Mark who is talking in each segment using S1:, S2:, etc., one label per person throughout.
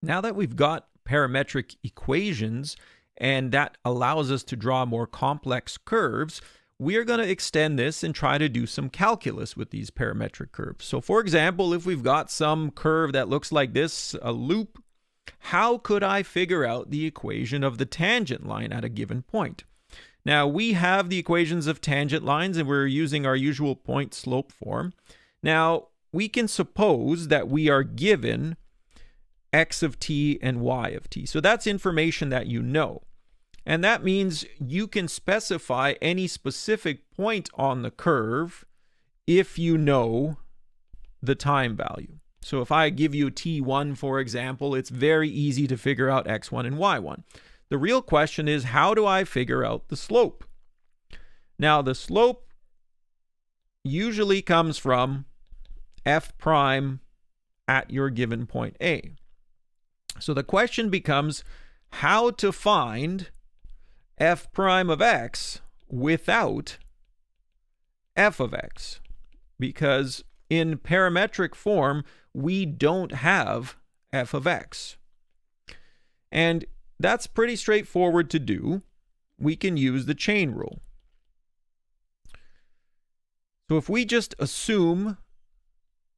S1: Now that we've got parametric equations, and that allows us to draw more complex curves, we are going to extend this and try to do some calculus with these parametric curves. So for example, if we've got some curve that looks like this, a loop, how could I figure out the equation of the tangent line at a given point? Now we have the equations of tangent lines and we're using our usual point slope form. Now we can suppose that we are given x of t and y of t. So that's information that you know. And that means you can specify any specific point on the curve if you know the time value. So if I give you t1, for example, it's very easy to figure out x1 and y1. The real question is, how do I figure out the slope? Now, the slope usually comes from f prime at your given point A. So the question becomes how to find f prime of x without f of x, because in parametric form we don't have f of x. And that's pretty straightforward to do. We can use the chain rule. So if we just assume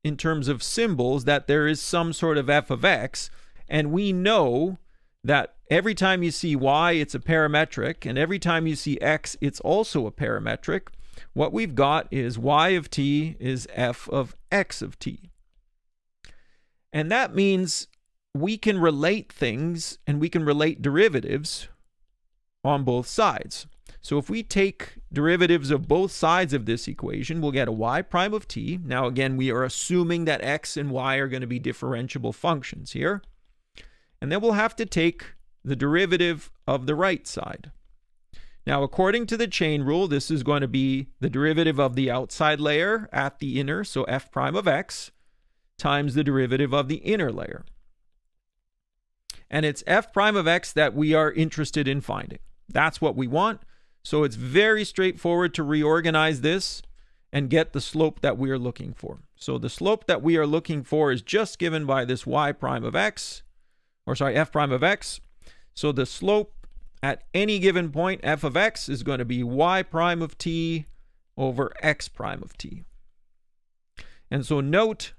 S1: in terms of symbols that there is some sort of f of x, and we know that every time you see y, it's a parametric, and every time you see x, it's also a parametric, what we've got is y of t is f of x of t. And that means we can relate things, and we can relate derivatives on both sides. So if we take derivatives of both sides of this equation, we'll get a y prime of t. Now again, we are assuming that x and y are going to be differentiable functions here. And then we'll have to take the derivative of the right side. Now, according to the chain rule, this is going to be the derivative of the outside layer at the inner, so f prime of x, times the derivative of the inner layer. And it's f prime of x that we are interested in finding. That's what we want. So it's very straightforward to reorganize this and get the slope that we are looking for. So the slope that we are looking for is just given by this y prime of x, f prime of x. So the slope at any given point, f of x, is going to be y prime of t over x prime of t. And so note,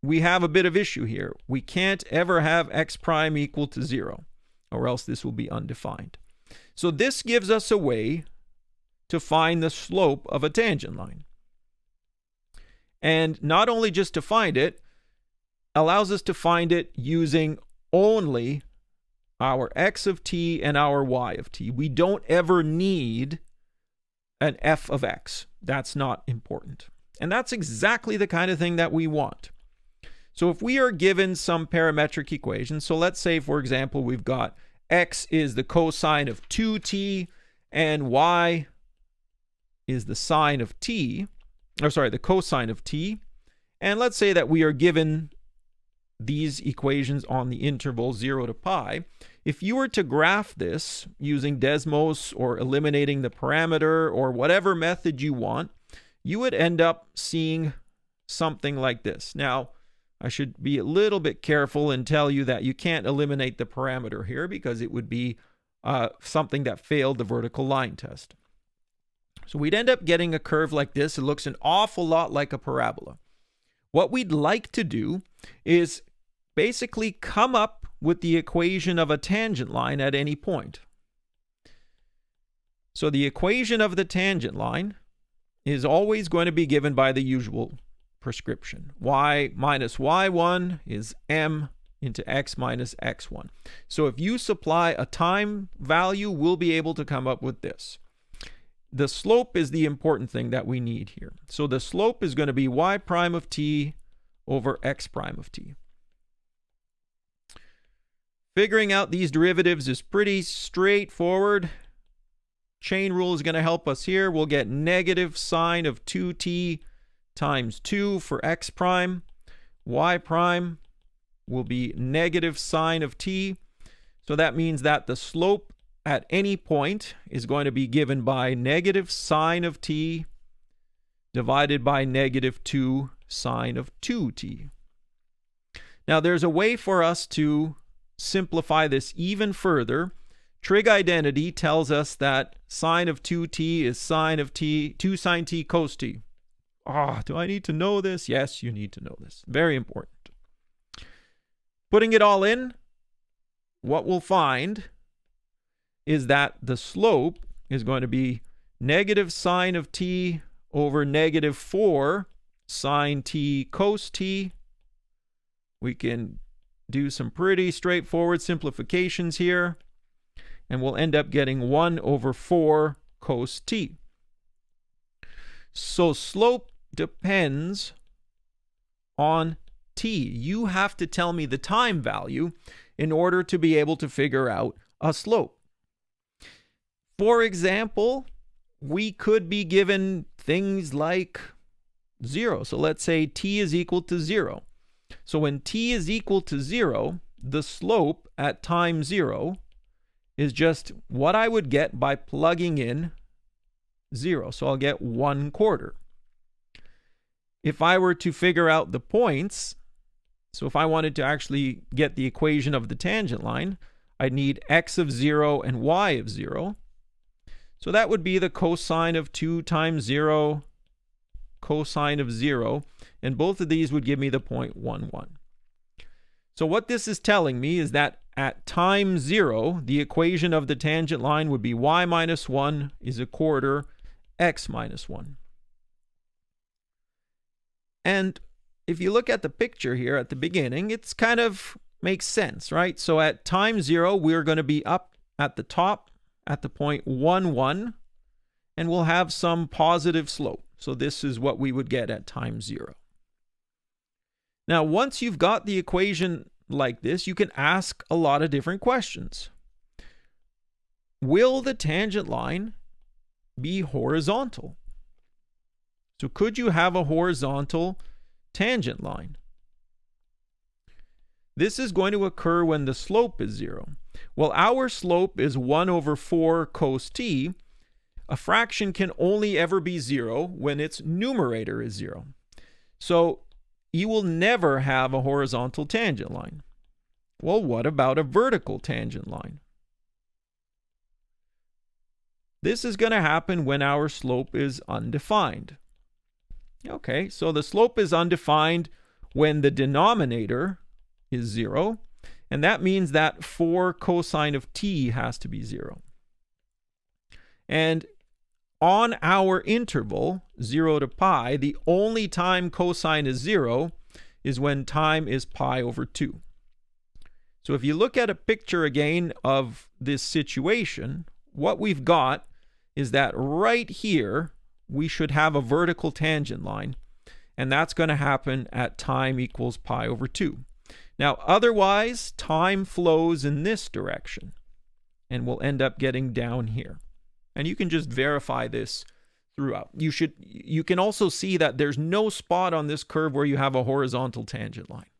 S1: we have a bit of issue here. We can't ever have x prime equal to 0, or else this will be undefined. So this gives us a way to find the slope of a tangent line. And not only just to find it, allows us to find it using only our x of t and our y of t. We don't ever need an f of x. That's not important. And that's exactly the kind of thing that we want. So if we are given some parametric equation, so let's say, for example, we've got x is the cosine of 2t and y is the sine of t, the cosine of t. And let's say that we are given these equations on the interval 0 to pi. If you were to graph this using Desmos or eliminating the parameter or whatever method you want, you would end up seeing something like this. Now, I should be a little bit careful and tell you that you can't eliminate the parameter here because it would be something that failed the vertical line test. So we'd end up getting a curve like this. It looks an awful lot like a parabola. What we'd like to do is basically come up with the equation of a tangent line at any point. So the equation of the tangent line is always going to be given by the usual prescription. Y minus y1 is m into x minus x1. So if you supply a time value, we'll be able to come up with this. The slope is the important thing that we need here. So the slope is going to be y prime of t over x prime of t. Figuring out these derivatives is pretty straightforward. Chain rule is going to help us here. We'll get negative sine of 2t times 2 for x prime. Y prime will be negative sine of t. So that means that the slope at any point is going to be given by negative sine of t divided by negative 2 sine of 2t. Now, there's a way for us to simplify this even further. Trig identity tells us that sine of 2t is sine of t, 2 sine t cos t. Do I need to know this? Yes, you need to know this. Very important. Putting it all in, what we'll find is that the slope is going to be negative sine of t over negative 4 sine t cos t. We can do some pretty straightforward simplifications here, and we'll end up getting 1 over 4 cos t. So slope depends on t. You have to tell me the time value in order to be able to figure out a slope. For example, we could be given things like 0. So let's say t is equal to 0. So when t is equal to 0, the slope at time 0 is just what I would get by plugging in 0. So I'll get 1/4. If I were to figure out the points, so if I wanted to actually get the equation of the tangent line, I'd need x of 0 and y of 0. So that would be the cosine of 2 times 0, cosine of 0, and both of these would give me the point 1, 1. So what this is telling me is that at time 0, the equation of the tangent line would be y minus 1 is a quarter x minus 1. And if you look at the picture here at the beginning, it's kind of makes sense, right? So at time 0, we're going to be up at the top at the point 1, 1, and we'll have some positive slope. So this is what we would get at time 0. Now, once you've got the equation like this, you can ask a lot of different questions. Will the tangent line be horizontal? So could you have a horizontal tangent line? This is going to occur when the slope is 0. Well, our slope is 1 over 4 cos t. A fraction can only ever be 0 when its numerator is 0. So you will never have a horizontal tangent line. Well, what about a vertical tangent line? This is going to happen when our slope is undefined. Okay, so the slope is undefined when the denominator is 0, and that means that 4 cosine of t has to be 0. And on our interval, 0 to pi, the only time cosine is 0 is when time is pi over 2. So if you look at a picture again of this situation, what we've got is that right here, we should have a vertical tangent line, and that's going to happen at time equals pi over 2. Now, otherwise, time flows in this direction, and we'll end up getting down here. And you can just verify this throughout. You can also see that there's no spot on this curve where you have a horizontal tangent line.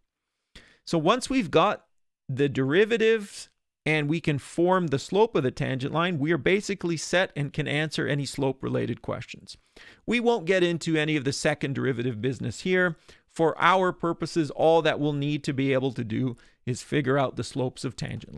S1: So once we've got the derivatives and we can form the slope of the tangent line, we are basically set and can answer any slope-related questions. We won't get into any of the second derivative business here. For our purposes, all that we'll need to be able to do is figure out the slopes of tangent lines.